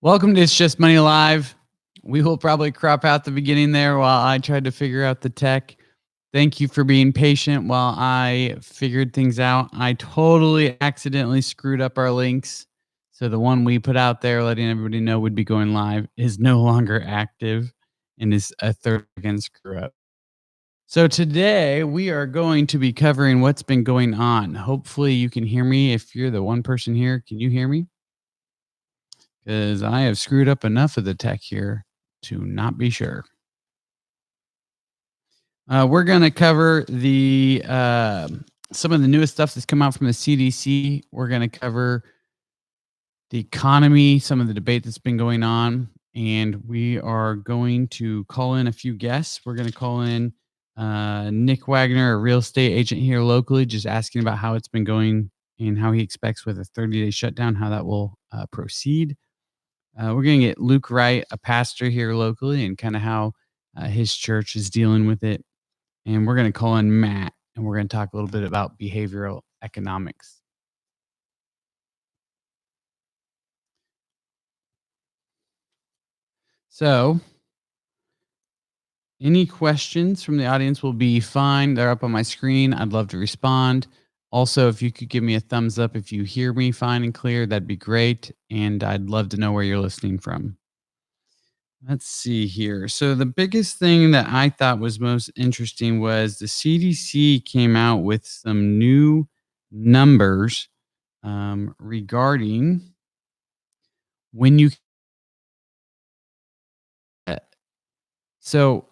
Welcome to It's Just Money Live. We will probably crop out the beginning there while I tried to figure out the tech. Thank you for being patient while I figured things out. I totally accidentally screwed up our links. So the one we put out there letting everybody know would be going live is no longer active and is a third again screw up. So today we are going to be covering what's been going on. Hopefully you can hear me. If you're the one person here, can you hear me? Because I have screwed up enough of the tech here to not be sure. We're going to cover the some of the newest stuff that's come out from the CDC. We're going to cover the economy, some of the debate that's been going on, and we are going to call in a few guests. We're going to call in Nick Wagner, a real estate agent here locally, just asking about how it's been going and how he expects with a 30-day shutdown, how that will proceed. We're going to get Luke Wright, a pastor here locally, and kind of how his church is dealing with it. And we're going to call in Matt, and we're going to talk a little bit about behavioral economics. So, any questions from the audience will be fine. They're up on my screen. I'd love to respond. Also, if you could give me a thumbs up if you hear me fine and clear, that'd be great. And I'd love to know where you're listening from. Let's see here. So the biggest thing that I thought was most interesting was the CDC came out with some new numbers regarding when you. So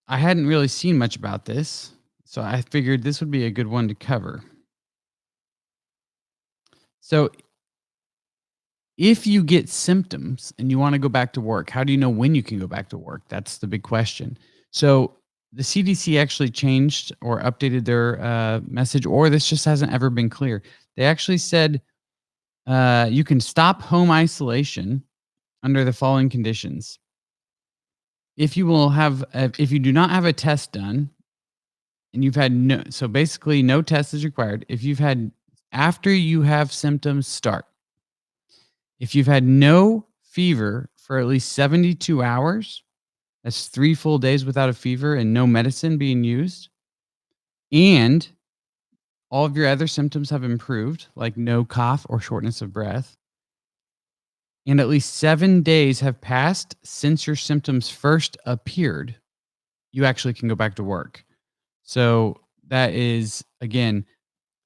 I hadn't really seen much about this, so I figured this would be a good one to cover. So if you get symptoms and you want to go back to work, how do you know when you can go back to work? That's the big question. So the CDC actually changed or updated their message, or this just hasn't ever been clear. They actually said you can stop home isolation under the following conditions. If you do not have a test done, and you've had so basically no test is required. If you've had after you have symptoms start. If you've had no fever for at least 72 hours, that's 3 full days without a fever and no medicine being used, and all of your other symptoms have improved, like no cough or shortness of breath, and at least 7 days have passed since your symptoms first appeared, you actually can go back to work. So that is, again,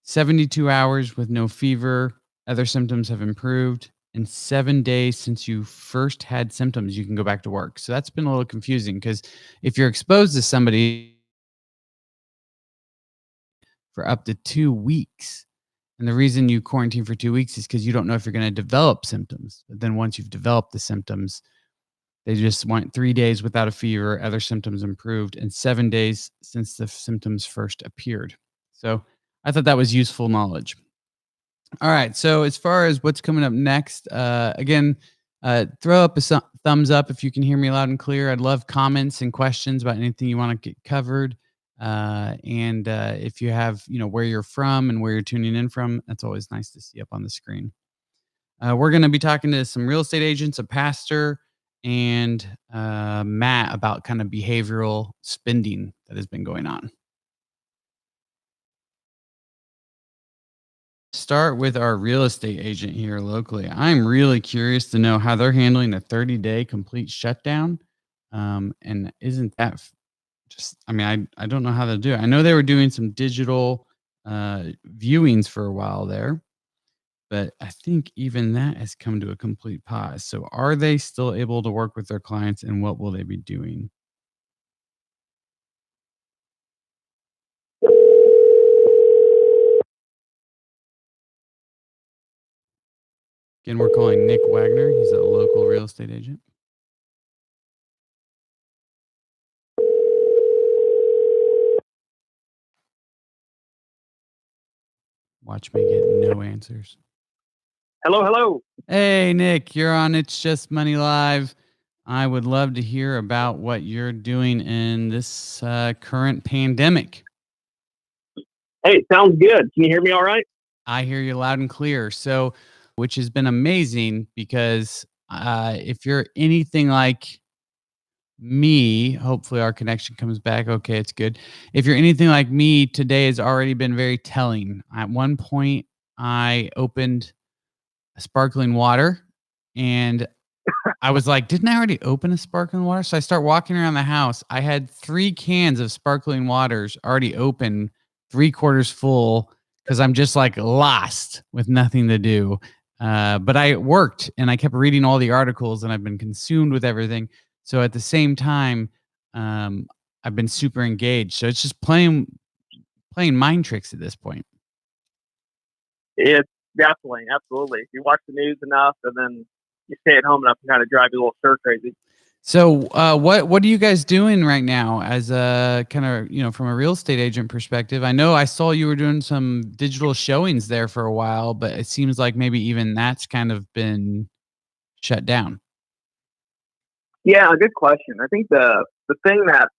72 hours with no fever, other symptoms have improved, and 7 days since you first had symptoms, you can go back to work. So that's been a little confusing because if you're exposed to somebody for up to 2 weeks, and the reason you quarantine for 2 weeks is because you don't know if you're going to develop symptoms. But then once you've developed the symptoms, they just want 3 days without a fever, other symptoms improved, and 7 days since the symptoms first appeared. So I thought that was useful knowledge. All right. So as far as what's coming up next, again, throw up a thumbs up if you can hear me loud and clear. I'd love comments and questions about anything you want to get covered. And if you have, where you're from and where you're tuning in from, that's always nice to see up on the screen. We're going to be talking to some real estate agents, a pastor, and Matt about kind of behavioral spending that has been going on. Start with our real estate agent here locally. I'm really curious to know how they're handling a 30-day complete shutdown. And isn't that I don't know how to do it. I know they were doing some digital viewings for a while there, but I think even that has come to a complete pause. So are they still able to work with their clients, and what will they be doing? Again, we're calling Nick Wagner. He's a local real estate agent. Watch me get no answers. Hello. Hey, Nick, you're on It's Just Money Live. I would love to hear about what you're doing in this current pandemic. Hey, sounds good. Can you hear me all right? I hear you loud and clear. So, which has been amazing because If you're anything like me, hopefully our connection comes back. Okay, it's good. If you're anything like me, today has already been very telling. At one point, I opened a sparkling water and I was like, didn't I already open a sparkling water? So I start walking around the house. I had 3 cans of sparkling waters already open, 3/4 full, because I'm just like lost with nothing to do. But I worked and I kept reading all the articles and I've been consumed with everything. So at the same time, um, I've been super engaged. So it's just playing mind tricks at this point. It's definitely, absolutely. If you watch the news enough and then you stay at home enough to kind of drive you a little stir crazy. So, what are you guys doing right now as a kind of, from a real estate agent perspective? I know I saw you were doing some digital showings there for a while, but it seems like maybe even that's kind of been shut down. Yeah, good question. I think the thing that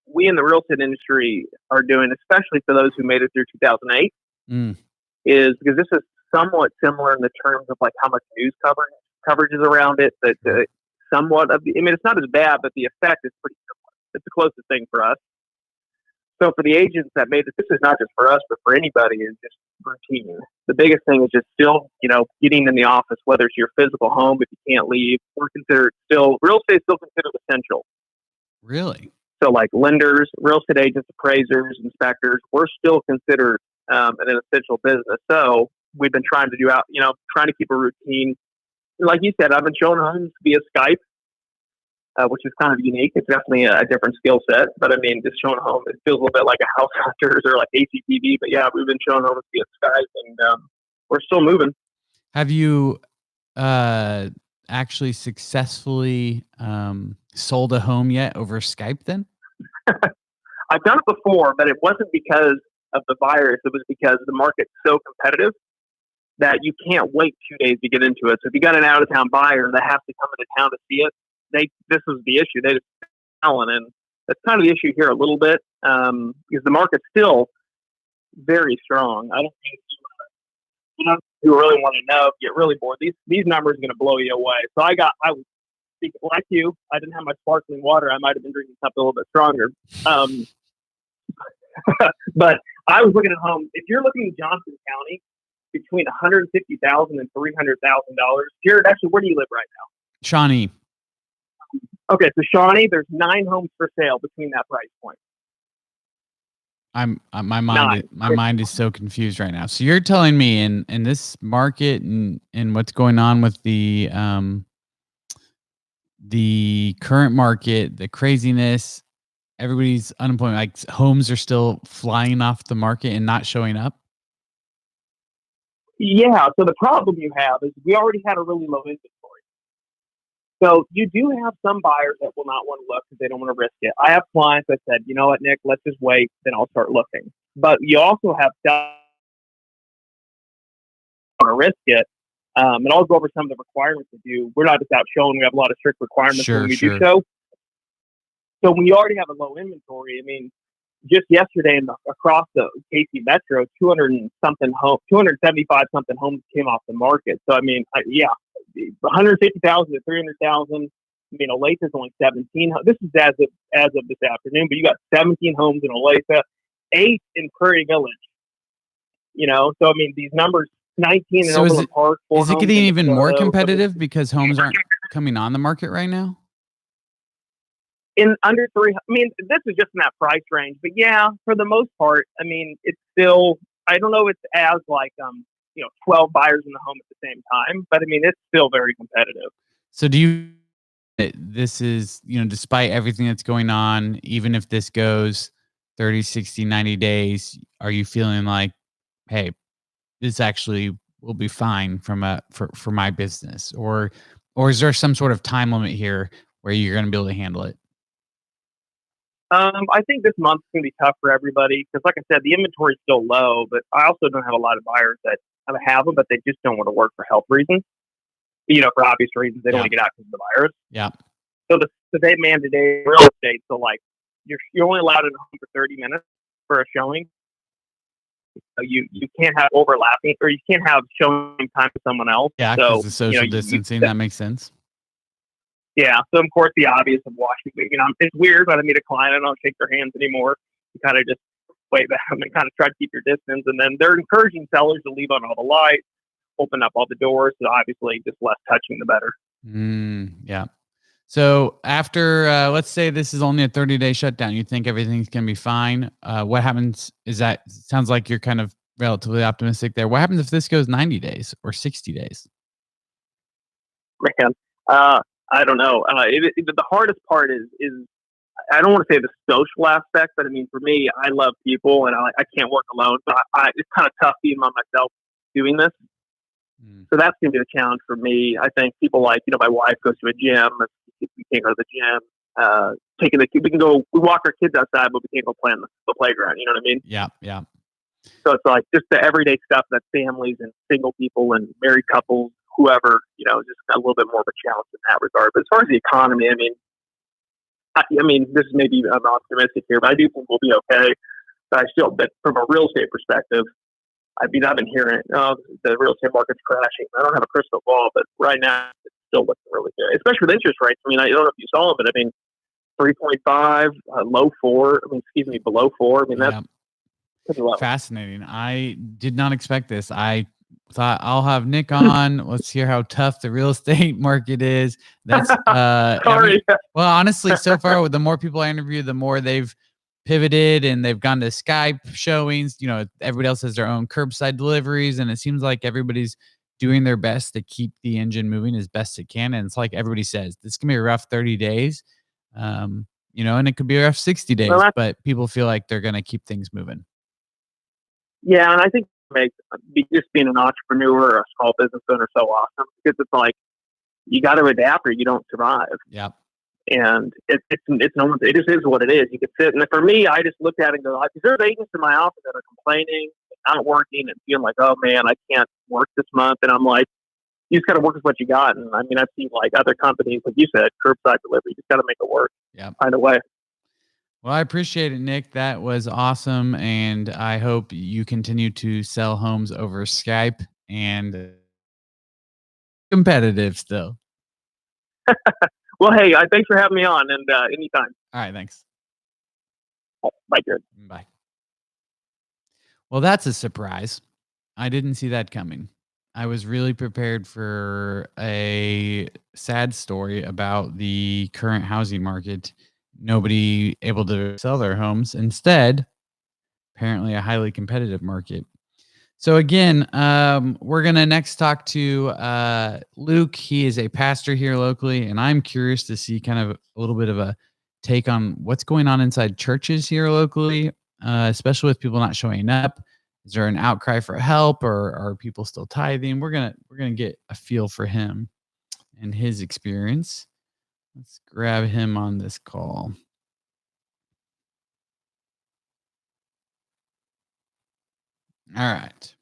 we in the real estate industry are doing, especially for those who made it through 2008, Mm, is because this is somewhat similar in the terms of like how much news coverage is around it. That somewhat of the, I mean, it's not as bad, but the effect is pretty similar. It's the closest thing for us. So for the agents that made it, this is not just for us, but for anybody, is just routine. The biggest thing is just still, getting in the office, whether it's your physical home, if you can't leave, we're considered still, real estate is still considered essential. really? So like lenders, real estate agents, appraisers, inspectors, we're still considered an essential business. So we've been trying to trying to keep a routine. Like you said, I've been showing homes via Skype, which is kind of unique. It's definitely a different skill set, but I mean, just showing home, it feels a little bit like a House Hunters or like ACTV. But yeah, we've been showing homes via Skype, and we're still moving. Have you uh, actually successfully sold a home yet over Skype then? I've done it before, but it wasn't because of the virus. It was because the market's so competitive that you can't wait 2 days to get into it. So if you got an out of town buyer that has to come into town to see it, this was the issue. They just selling, and that's kind of the issue here a little bit because the market's still very strong. I don't think you really want to know, get really bored. These numbers are going to blow you away. So I was like you. I didn't have my sparkling water. I might have been drinking something a little bit stronger. Um, but I was looking at homes. If you're looking in Johnson County, between $150,000 and $300,000. Jared, actually, where do you live right Shawnee, now? Okay, so Shawnee, there's 9 homes for sale between that price point. my mind Nine. my mind is so confused right now. So you're telling me in this market and what's going on with the current market, the craziness, everybody's unemployment, like homes are still flying off the market and not showing up. Yeah, so the problem you have is we already had a really low inventory. So you do have some buyers that will not want to look because they don't want to risk it. I have clients that said, you know what, Nick, let's just wait, then I'll start looking. But you also have sellers that want to risk it. And I'll go over some of the requirements to do. We're not just out showing. We have a lot of strict requirements when we do show. So when you already have a low inventory, I mean, just yesterday across the KC Metro, 275 something homes came off the market. So I mean, 150,000 to 300,000. I mean, Olathe is only 17. This is as of this afternoon, but you got 17 homes in Olathe, 8 in Prairie Village. So I mean, these numbers, 19 in Overland Park. Is it getting even more competitive because homes aren't coming on the market right now? In under 3, I mean, this is just in that price range, but yeah, for the most part, I mean, it's still, I don't know if it's as like, 12 buyers in the home at the same time, but I mean, it's still very competitive. So do you, this is, despite everything that's going on, even if this goes 30, 60, 90 days, are you feeling like, hey, this actually will be fine for my business? Or is there some sort of time limit here where you're going to be able to handle it? I think this month's going to be tough for everybody because, like I said, the inventory is still low, but I also don't have a lot of buyers that have them, but they just don't want to work for health reasons. For obvious reasons, they don't want to get out because of the virus. Yeah. So they mandated real estate. So like you're only allowed in a home for 30 minutes for a showing. So you can't have overlapping, or you can't have showing time with someone else. Yeah, because the social distancing, that makes sense. Yeah. So of course the obvious of washing. It's weird when I meet a client, I don't shake their hands anymore. You kind of just wait back and kind of try to keep your distance. And then they're encouraging sellers to leave on all the lights, open up all the doors. So obviously, just less touching, the better. Yeah. So after, let's say this is only a 30-day shutdown, you think everything's going to be fine. What happens sounds like you're kind of relatively optimistic there. What happens if this goes 90 days or 60 days? Man, I don't know. The hardest part is I don't want to say the social aspect, but I mean, for me, I love people and I can't work alone. So it's kind of tough being by myself doing this. So that's going to be the challenge for me. I think people like, my wife goes to a gym. We can't go to the gym. We walk our kids outside, but we can't go play on the playground. You know what I mean? Yeah. Yeah. So it's like just the everyday stuff that families and single people and married couples, whoever, just a little bit more of a challenge in that regard. But as far as the economy, I mean, this is maybe I'm optimistic here, but I do think we'll be okay. But from a real estate perspective, I've been hearing, the real estate market's crashing. I don't have a crystal ball, but right now it's still looking really good, especially with interest rates. I mean, I don't know if you saw them, but 3.5, below 4. I mean, that's pretty low. Fascinating. I did not expect this. I thought I'll have Nick on. Let's hear how tough the real estate market is. That's sorry. Well, honestly, so far, the more people I interview, the more they've pivoted and they've gone to Skype showings. Everybody else has their own curbside deliveries, and it seems like everybody's doing their best to keep the engine moving as best it can. And it's like everybody says, this can be a rough 30 days, and it could be a rough 60 days, but people feel like they're going to keep things moving. Yeah, and I think just being an entrepreneur or a small business owner so awesome because it's like you got to adapt or you don't survive. Yeah. And it just is what it is. You can sit, and for me, I just looked at it and go, like, there's agents in my office that are complaining, not working, and feeling like, oh man, I can't work this month. And I'm like, you just got to work with what you got. And I mean, I've seen like other companies, like you said, curbside delivery. You just got to make it work. Yeah. Find a way. Well, I appreciate it, Nick. That was awesome, and I hope you continue to sell homes over Skype and competitive still. Well, hey, thanks for having me on, and anytime. All right, thanks. Bye, Jared. Bye. Well, that's a surprise. I didn't see that coming. I was really prepared for a sad story about the current housing market. Nobody able to sell their homes. Instead, apparently a highly competitive market. So again, we're going to next talk to Luke. He is a pastor here locally, and I'm curious to see kind of a little bit of a take on what's going on inside churches here locally, especially with people not showing up. Is there an outcry for help, or are people still tithing? We're gonna get a feel for him and his experience. Let's grab him on this call. All right.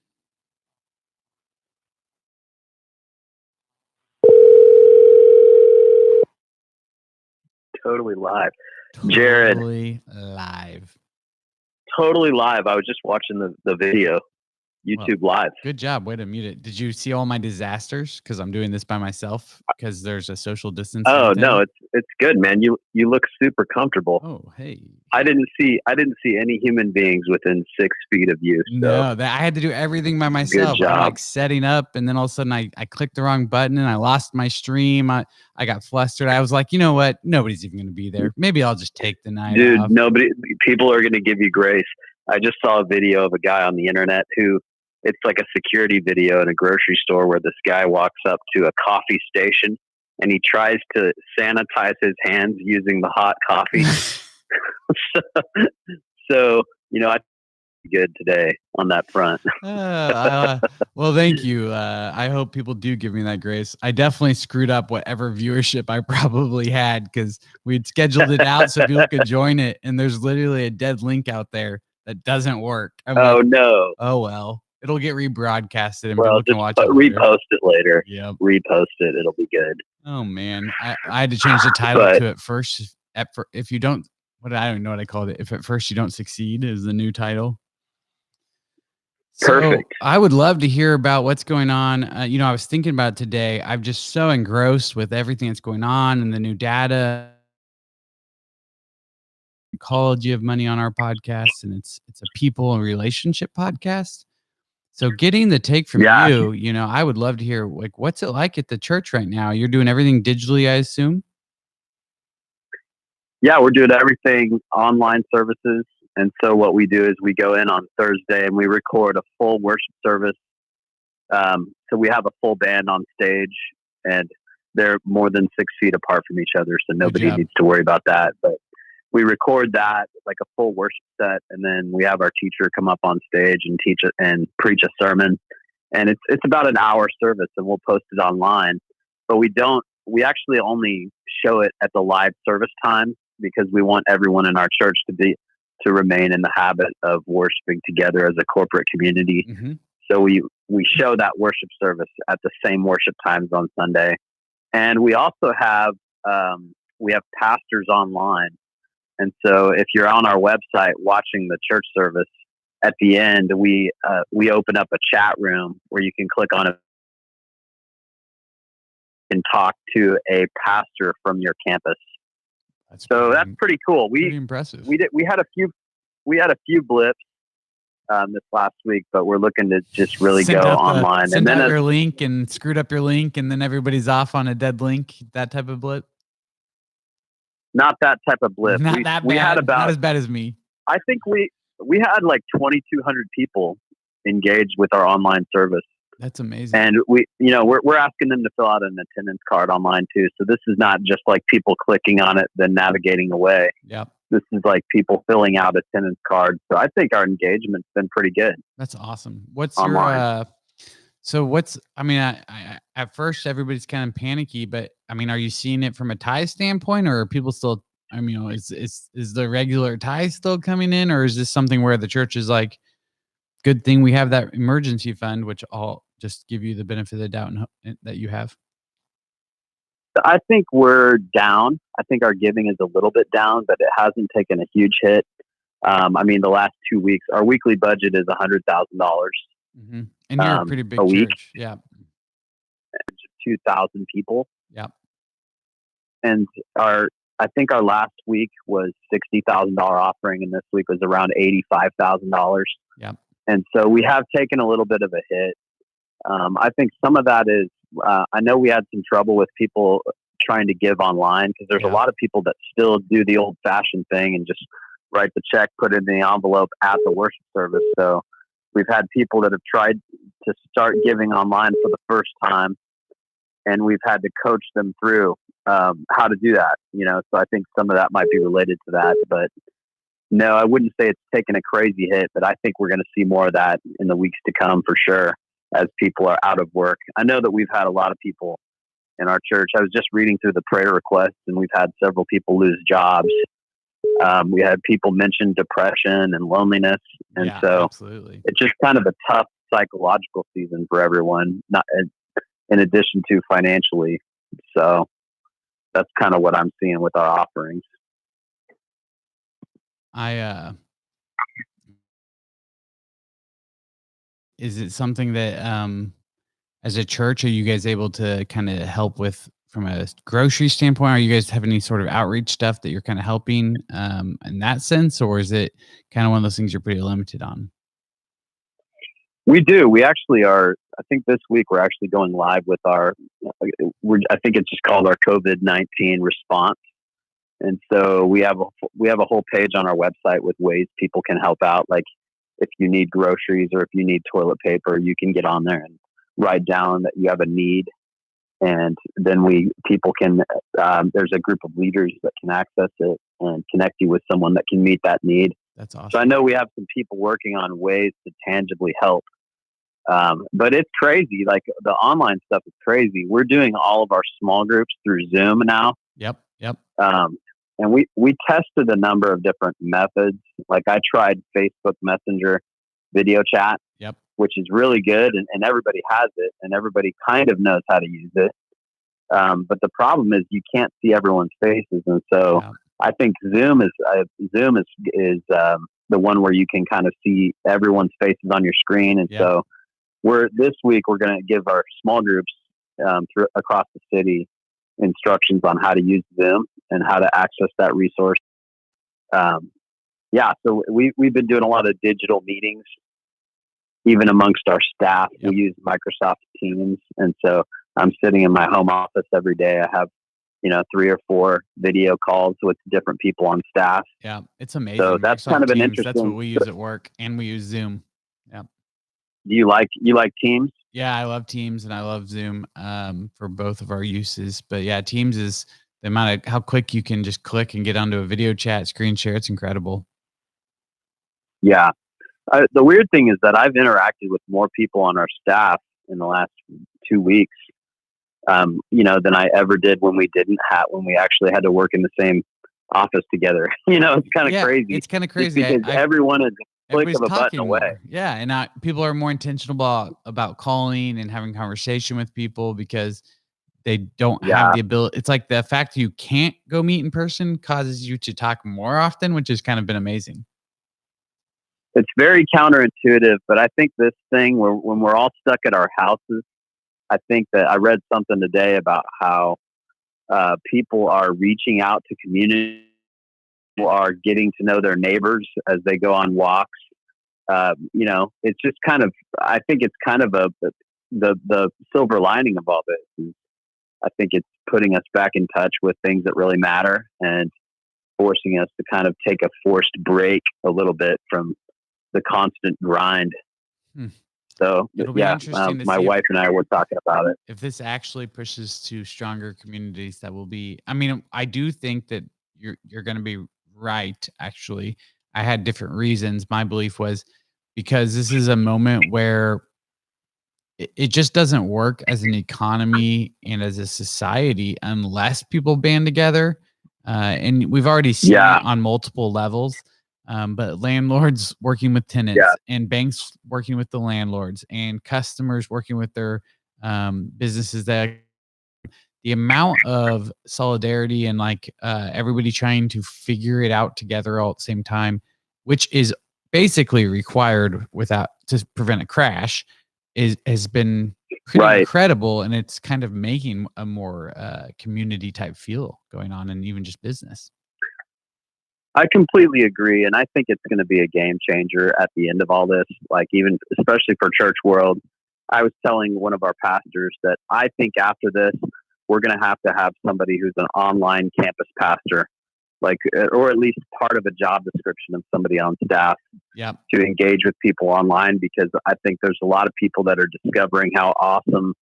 Totally live. Jared. Totally live. I was just watching the video. YouTube live. Good job. Way to mute it. Did you see all my disasters? Because I'm doing this by myself because there's a social distance. Oh no, it's good, man. You look super comfortable. Oh hey. I didn't see any human beings within 6 feet of you. So. No, I had to do everything by myself. Good job. I'm like setting up, and then all of a sudden I clicked the wrong button and I lost my stream. I got flustered. I was like, you know what? Nobody's even going to be there. Maybe I'll just take the night off. Dude, people are going to give you grace. I just saw a video of a guy on the internet who. It's like a security video in a grocery store where this guy walks up to a coffee station and he tries to sanitize his hands using the hot coffee. so, I good today on that front. Well, thank you. I hope people do give me that grace. I definitely screwed up whatever viewership I probably had because we'd scheduled it out so people could join it. And there's literally a dead link out there that doesn't work. No. Oh, well. It'll get rebroadcasted and people can watch it. Repost it later. Yep. Repost it. It'll be good. Oh man, I had to change the title to it first. If you don't, I don't know what I called it. If at first you don't succeed is the new title. So Perfect. I would love to hear about what's going on. I was thinking about it today. I'm just so engrossed with everything that's going on and the new data. Psychology of Money on our podcast, and it's a people and relationship podcast. So getting the take from Yeah. you, I would love to hear like what's it like at the church right now? You're doing everything digitally, I assume? Yeah, we're doing everything online services. And so what we do is we go in on Thursday and we record a full worship service. So we have a full band on stage, and they're more than 6 feet apart from each other, so Good nobody job. needs to worry about that. But we record that like a full worship set, and then we have our teacher come up on stage and teach it and preach a sermon. And it's about an hour service, and we'll post it online. But we actually only show it at the live service time because we want everyone in our church to remain in the habit of worshiping together as a corporate community. Mm-hmm. So we show that worship service at the same worship times on Sunday. And we also have pastors online. And so if you're on our website watching the church service, at the end we open up a chat room where you can click on it and talk to a pastor from your campus. That's pretty cool. Pretty impressive. We had a few blips this last week, but we're looking to just really go online. Send out your link and screwed up your link, and then everybody's off on a dead link. That type of blip. Not that type of blip. Not that bad. We had not as bad as me. I think we had like 2,200 people engaged with our online service. That's amazing. And we're asking them to fill out an attendance card online too. So this is not just like people clicking on it then navigating away. Yep. This is like people filling out attendance cards. So I think our engagement's been pretty good. That's awesome. What's online. I at first everybody's kind of panicky, but I mean, are you seeing it from a tie standpoint, or are people still, is the regular tie still coming in, or is this something where the church is like, good thing we have that emergency fund, which I'll just give you the benefit of the doubt that you have? I think we're down. I think our giving is a little bit down, but it hasn't taken a huge hit. The last 2 weeks, our weekly budget is $100,000. Mm-hmm. And you're a pretty big a week. church. Yeah. 2,000 people. Yeah. And I think our last week was $60,000 offering, and this week was around $85,000. Yeah. And so we have taken a little bit of a hit. I think some of that is, I know we had some trouble with people trying to give online because there's a lot of people that still do the old fashioned thing and just write the check, put it in the envelope at the worship service. So we've had people that have tried to start giving online for the first time, and we've had to coach them through how to do that. So I think some of that might be related to that. But no, I wouldn't say it's taken a crazy hit, but I think we're going to see more of that in the weeks to come for sure as people are out of work. I know that we've had a lot of people in our church. I was just reading through the prayer requests, and we've had several people lose jobs. We had people mention depression and loneliness. And so absolutely. It's just kind of a tough psychological season for everyone, not in addition to financially. So that's kind of what I'm seeing with our offerings. Is it something that, as a church, are you guys able to kind of help with from a grocery standpoint? Are you guys have any sort of outreach stuff that you're kind of helping in that sense, or is it kind of one of those things you're pretty limited on? We do. We actually are. I think this week we're actually going live with I think it's just called our COVID-19 response. And so we have a whole page on our website with ways people can help out. Like if you need groceries or if you need toilet paper, you can get on there and write down that you have a need. And then people can, there's a group of leaders that can access it and connect you with someone that can meet that need. That's awesome. So I know we have some people working on ways to tangibly help. But it's crazy. Like the online stuff is crazy. We're doing all of our small groups through Zoom now. Yep. And we tested a number of different methods. Like I tried Facebook Messenger video chat, which is really good. And everybody has it and everybody kind of knows how to use it. But the problem is you can't see everyone's faces. And so I think Zoom is the one where you can kind of see everyone's faces on your screen. And so this week we're going to give our small groups across the city instructions on how to use Zoom and how to access that resource. So we've been doing a lot of digital meetings, even amongst our staff. We use Microsoft Teams. And so I'm sitting in my home office every day. I have, 3 or 4 video calls with different people on staff. Yeah, it's amazing. So that's Microsoft kind of an Teams, interesting. That's what we use at work, and we use Zoom. Yeah. Do you like Teams? Yeah, I love Teams and I love Zoom for both of our uses. But yeah, Teams is the amount of how quick you can just click and get onto a video chat, screen share. It's incredible. Yeah. The weird thing is that I've interacted with more people on our staff in the last 2 weeks, than I ever did when we actually had to work in the same office together. It's kind of crazy. It's kind of crazy. Because everyone is a click of a button away. More. Yeah. And people are more intentional about calling and having conversation with people because they don't have the ability. It's like the fact that you can't go meet in person causes you to talk more often, which has kind of been amazing. It's very counterintuitive, but I think this thing when we're all stuck at our houses, I think that I read something today about how people are reaching out to community, people are getting to know their neighbors as they go on walks. It's just kind of, I think it's kind of the silver lining of all this. I think it's putting us back in touch with things that really matter and forcing us to kind of take a forced break a little bit from the constant grind. So my wife and I were talking about it. If this actually pushes to stronger communities, that will be, I do think that you're going to be right. Actually, I had different reasons. My belief was because this is a moment where it just doesn't work as an economy and as a society unless people band together. And we've already seen it on multiple levels. But landlords working with tenants and banks working with the landlords and customers working with their businesses, that the amount of solidarity and everybody trying to figure it out together all at the same time, which is basically required to prevent a crash, has been pretty incredible. And it's kind of making a more community type feel going on and even just business. I completely agree. And I think it's going to be a game changer at the end of all this, especially for church world. I was telling one of our pastors that I think after this, we're going to have somebody who's an online campus pastor, or at least part of a job description of somebody on staff to engage with people online, because I think there's a lot of people that are discovering how awesome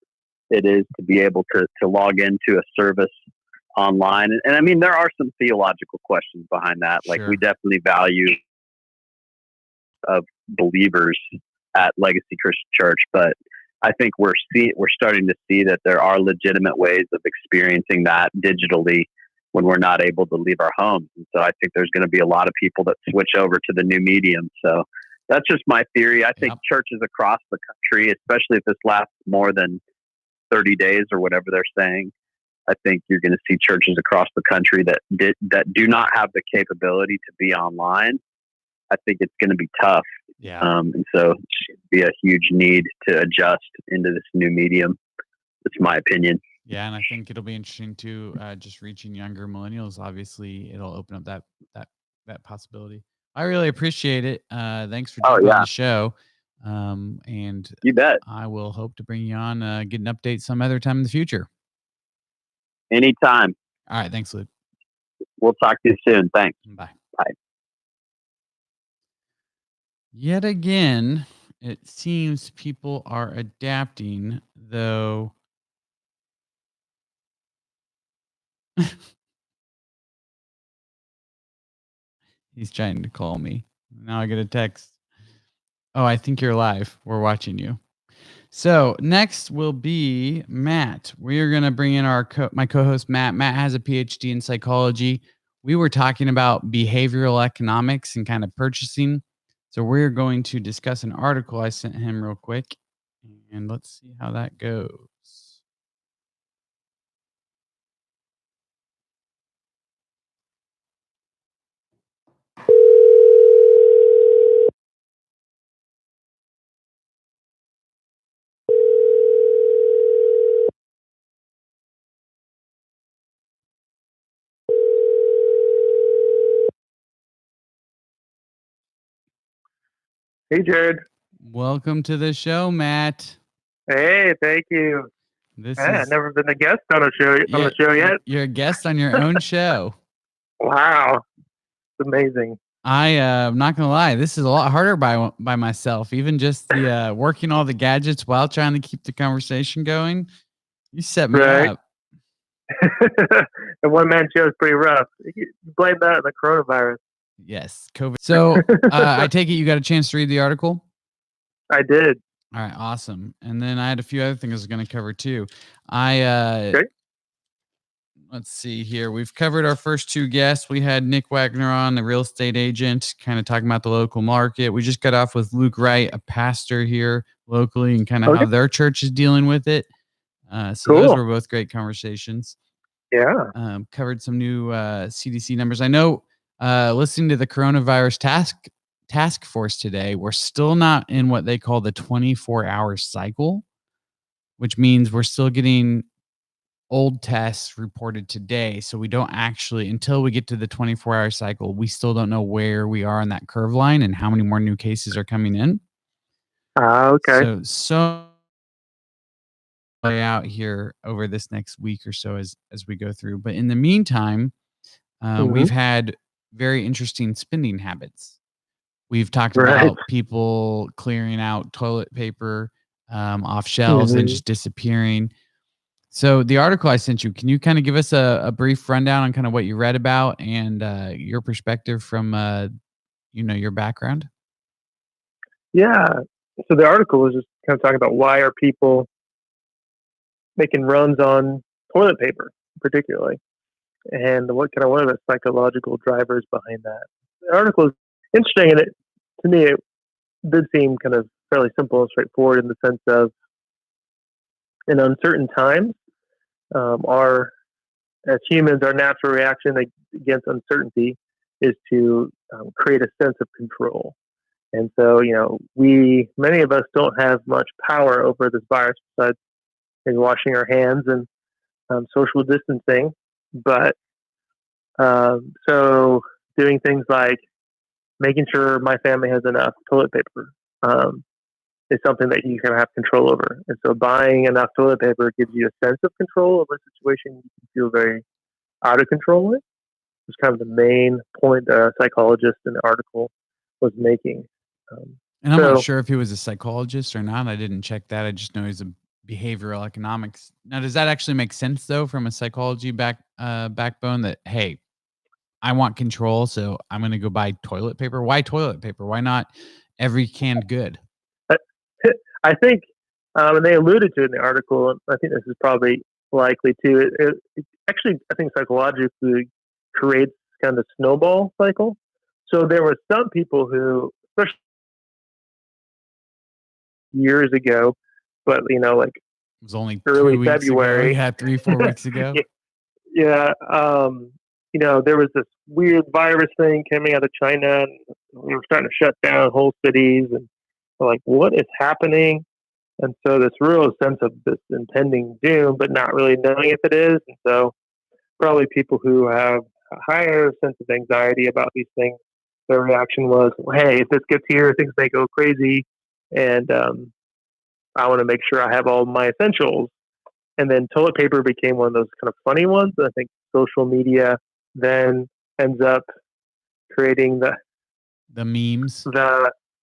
it is to be able to log into a service online. And there are some theological questions behind that. We definitely value of believers at Legacy Christian Church, but I think we're starting to see that there are legitimate ways of experiencing that digitally when we're not able to leave our homes. And so I think there's going to be a lot of people that switch over to the new medium. So that's just my theory. I think churches across the country, especially if this lasts more than 30 days or whatever they're saying, I think you're going to see churches across the country that do not have the capability to be online. I think it's going to be tough. And so it should be a huge need to adjust into this new medium. That's my opinion. Yeah, and I think it'll be interesting too, just reaching younger millennials. Obviously, it'll open up that possibility. I really appreciate it. Thanks for jumping on the show. And you bet. I will hope to bring you on, get an update some other time in the future. Anytime. All right. Thanks, Luke. We'll talk to you soon. Thanks. Bye. Bye. Yet again, it seems people are adapting, though. He's trying to call me. Now I get a text. Oh, I think you're live. We're watching you. So next will be Matt. We are going to bring in my co-host, Matt. Matt has a PhD in psychology. We were talking about behavioral economics and kind of purchasing. So we're going to discuss an article I sent him real quick. And let's see how that goes. Hey, Jared. Welcome to the show, Matt. Hey, thank you. This I've is never been a guest on a show on the show yet. You're a guest on your own show. Wow, it's amazing. I'm not gonna lie, this is a lot harder by myself. Even just the working all the gadgets while trying to keep the conversation going. You set me Right. up. The one-man show is pretty rough. You blame that on the coronavirus. Yes, COVID. So I take it you got a chance to read the article? I did. All right, awesome. And then I had a few other things I was going to cover too. Okay. Let's see here. We've covered our first two guests. We had Nick Wagner on, the real estate agent, kind of talking about the local market. We just got off with Luke Wright, a pastor here locally, and kind of how their church is dealing with it. So those were both great conversations. Yeah. Covered some new CDC numbers. I know listening to the coronavirus task force today, we're still not in what they call the 24-hour cycle, which means we're still getting old tests reported today. So we don't actually, until we get to the 24-hour cycle, we still don't know where we are on that curve line and how many more new cases are coming in. Okay. So play out here over this next week or so as we go through. But in the meantime, we've had very interesting spending habits. We've talked about people clearing out toilet paper off shelves and just disappearing. So the article I sent you, can you kind of give us a brief rundown on kind of what you read about and your perspective from, your background? Yeah. So the article was just kind of talking about why are people making runs on toilet paper, particularly, and what are the psychological drivers behind that. The article is interesting, and to me, it did seem kind of fairly simple and straightforward in the sense of, in uncertain times, as humans, our natural reaction against uncertainty is to create a sense of control. And so, many of us don't have much power over this virus besides maybe washing our hands and social distancing. But so doing things like making sure my family has enough toilet paper is something that you can have control over. And so buying enough toilet paper gives you a sense of control over a situation you can feel very out of control with. It's kind of the main point the psychologist in the article was making. And I'm not sure if he was a psychologist or not. I didn't check that. I just know he's a behavioral economics. Now, does that actually make sense though, from a psychology backbone that, hey, I want control, so I'm going to go buy toilet paper? Why toilet paper? Why not every canned good? I think, and they alluded to it in the article, and I think this is probably likely too. It actually, I think psychologically creates kind of a snowball cycle. So there were some people who, especially years ago, but like it was only early February, 3-4 weeks ago. Yeah, there was this weird virus thing coming out of China, and we were starting to shut down whole cities, and we're like, what is happening? And so this real sense of this impending doom, but not really knowing if it is. And so probably people who have a higher sense of anxiety about these things, their reaction was, well, hey, if this gets here, things may go crazy. And I want to make sure I have all my essentials. And then toilet paper became one of those kind of funny ones. I think social media then ends up creating the memes.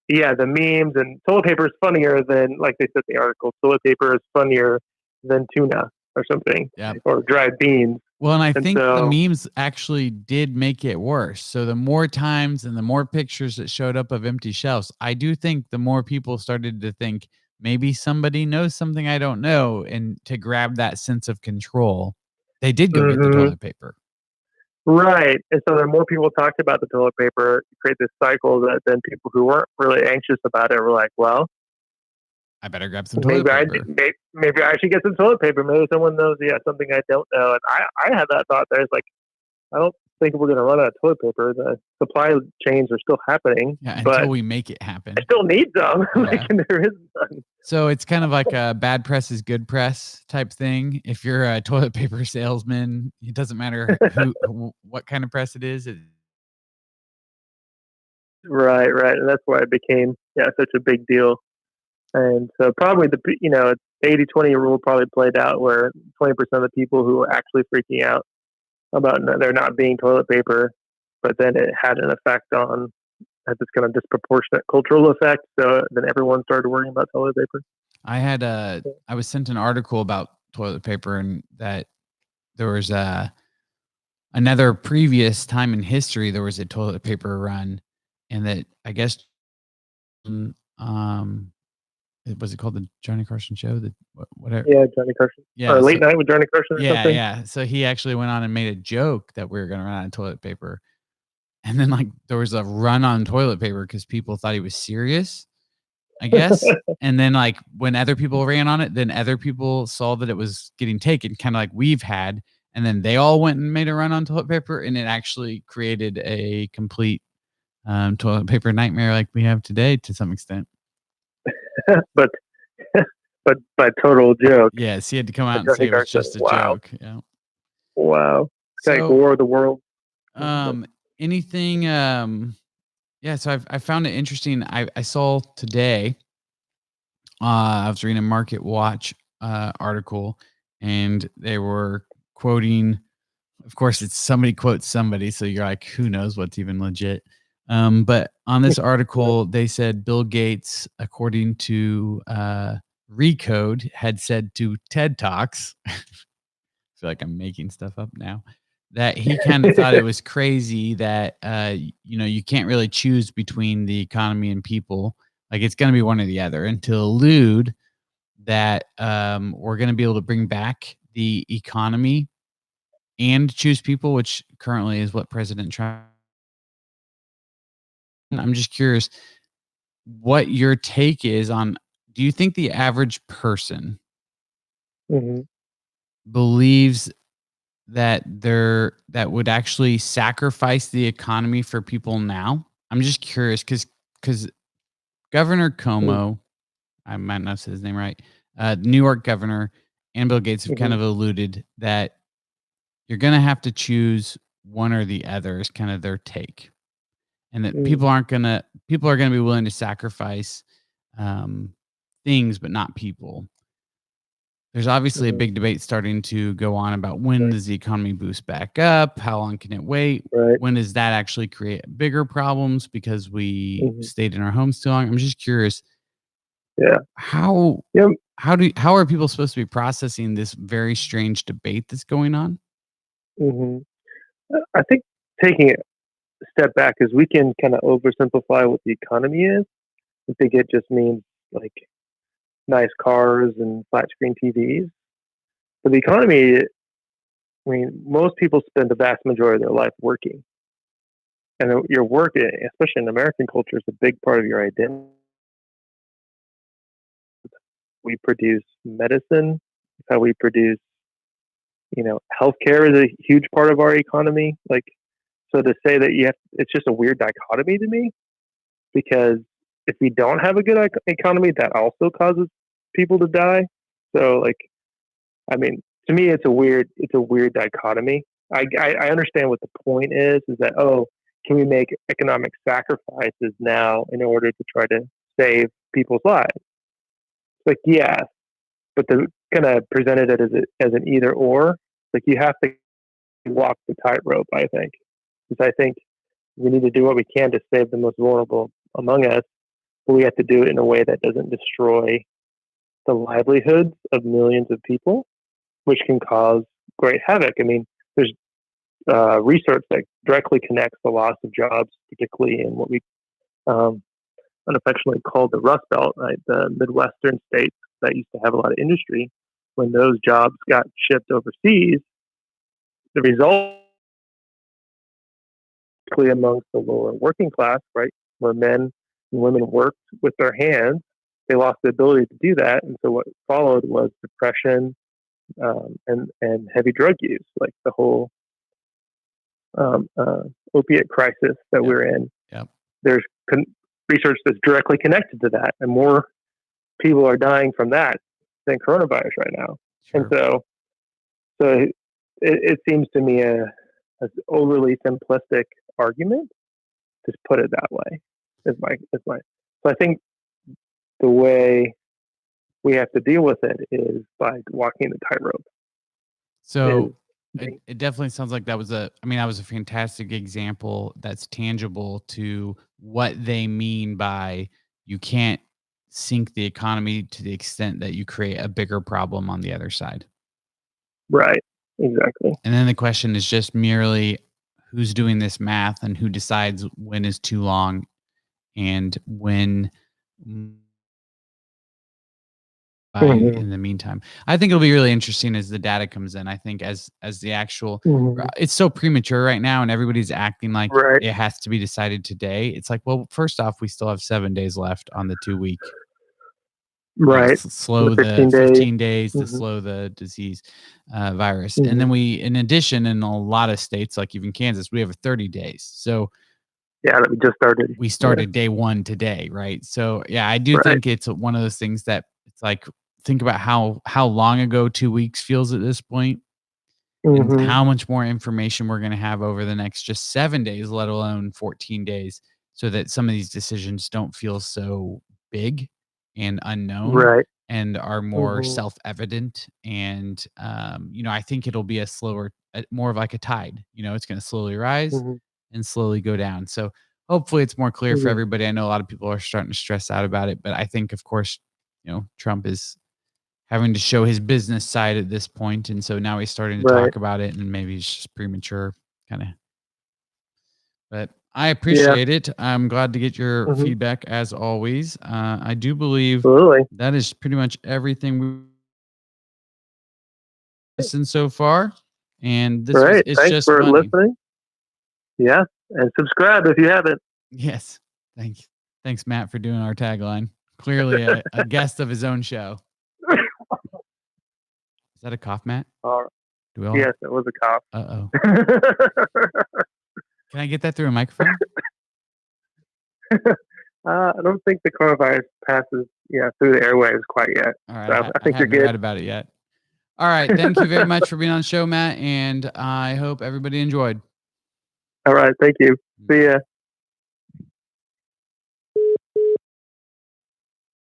The memes, and toilet paper is funnier than, like they said in the article, toilet paper is funnier than tuna or something, or dried beans. Well, and I think the memes actually did make it worse. So the more times and the more pictures that showed up of empty shelves, I do think the more people started to think maybe somebody knows something I don't know, and to grab that sense of control, they did go get the toilet paper. Right. And so the more people talked about the toilet paper, you create this cycle that then people who weren't really anxious about it were like, well, I better grab some toilet paper. Maybe I should get some toilet paper. Maybe someone knows, something I don't know. And I had that thought there. It's like, I don't think we're going to run out of toilet paper. The supply chains are still happening. Yeah, until we make it happen. I still need some. And there is none. So it's kind of like a bad press is good press type thing. If you're a toilet paper salesman, it doesn't matter what kind of press it is. Right. And that's why it became such a big deal. And so probably 80-20 rule probably played out where 20% of the people who were actually freaking out about there not being toilet paper, but then it had an effect on had this kind of disproportionate cultural effect. So then everyone started worrying about toilet paper. I was sent an article about toilet paper, and that there was another previous time in history there was a toilet paper run, and that I guess um was it called the Johnny Carson show? The whatever. Yeah, Johnny Carson. Yeah, Or Late so Night with Johnny Carson or something. yeah. So he actually went on and made a joke that we were going to run out of toilet paper, and then like there was a run on toilet paper because people thought he was serious, I guess. And then like when other people ran on it, then other people saw that it was getting taken, kind of like we've had, and then they all went and made a run on toilet paper, and it actually created a complete toilet paper nightmare like we have today to some extent. but by total joke. Yes, he had to come out and say it was just a joke. Yeah. Wow. It's like So, War of the World. anything yeah, so I found it interesting. I saw today I was reading a Market Watch article, and they were quoting, of course it's somebody quotes somebody, so you're like, who knows what's even legit. But on this article, they said Bill Gates, according to Recode, had said to TED Talks, I feel like I'm making stuff up now, that he kind of thought it was crazy that, you can't really choose between the economy and people. Like it's going to be one or the other, and to allude that we're going to be able to bring back the economy and choose people, which currently is what President Trump. I'm just curious what your take is on, do you think the average person believes that that would actually sacrifice the economy for people now? I'm just curious because Governor Cuomo, I might not say his name right, New York governor, and Bill Gates have kind of alluded that you're going to have to choose one or the other is kind of their take. And that people are going to be willing to sacrifice things, but not people. There's obviously a big debate starting to go on about when does the economy boost back up? How long can it wait? Right. When does that actually create bigger problems because we stayed in our homes too long? I'm just curious. Yeah. How are people supposed to be processing this very strange debate that's going on? I think taking a step back is we can kind of oversimplify what the economy is. I think it just means like nice cars and flat screen TVs. But the economy, I mean, most people spend the vast majority of their life working. And your work, especially in American culture, is a big part of your identity. We produce medicine, how we produce, healthcare is a huge part of our economy. Like, so to say that it's just a weird dichotomy to me, because if we don't have a good economy, that also causes people to die. So, like, I mean, to me, it's a weird dichotomy. I understand what the point is that, can we make economic sacrifices now in order to try to save people's lives? Like, yeah, but the kind of presented it as an either or. Like, you have to walk the tightrope, I think, because I think we need to do what we can to save the most vulnerable among us, but we have to do it in a way that doesn't destroy the livelihoods of millions of people, which can cause great havoc. I mean, there's research that directly connects the loss of jobs, particularly in what we unaffectionately called the Rust Belt, right? The Midwestern states that used to have a lot of industry. When those jobs got shipped overseas, the result amongst the lower working class, right, where men and women worked with their hands, they lost the ability to do that. And so what followed was depression and heavy drug use, like the whole opiate crisis that we're in. Yep. There's research that's directly connected to that, and more people are dying from that than coronavirus right now. Sure. And so it seems to me an overly simplistic argument. Just put it that way. So I think the way we have to deal with it is by walking the tightrope. So it definitely sounds like that was a fantastic example that's tangible to what they mean by you can't sink the economy to the extent that you create a bigger problem on the other side. Right. Exactly. And then the question is just merely who's doing this math and who decides when is too long and when in the meantime. I think it'll be really interesting as the data comes in. I think as the actual it's so premature right now and everybody's acting like it has to be decided today. It's like, well, first off, we still have 7 days left on the 2-week. Right. Slow the 15 days to slow the disease virus. And then we, in addition, in a lot of states, like even Kansas, we have 30 days. So yeah, that we just started. We started day 1 today, right? So yeah, I do think it's one of those things that it's like, think about how long ago 2 weeks feels at this point, and how much more information we're going to have over the next just 7 days, let alone 14 days, so that some of these decisions don't feel so big and unknown and are more self-evident. And, I think it'll be a slower, more of like a tide, it's going to slowly rise and slowly go down. So hopefully it's more clear for everybody. I know a lot of people are starting to stress out about it, but I think, of course, Trump is having to show his business side at this point, and so now he's starting to talk about it, and maybe it's just premature, kind of. But I appreciate it. I'm glad to get your feedback as always. I do believe that is pretty much everything we've listened so far, and this is Thanks just for funny. listening. Yeah, and subscribe if you haven't. Yes, thanks, Matt, for doing our tagline. Clearly a guest of his own show. Is that a cough, Matt? Yes, it was a cough. Uh-oh. Can I get that through a microphone? I don't think the coronavirus passes through the airwaves quite yet. All right, so I think you're good. Read about it yet. All right, thank you very much for being on the show, Matt, and I hope everybody enjoyed. All right, thank you. See ya.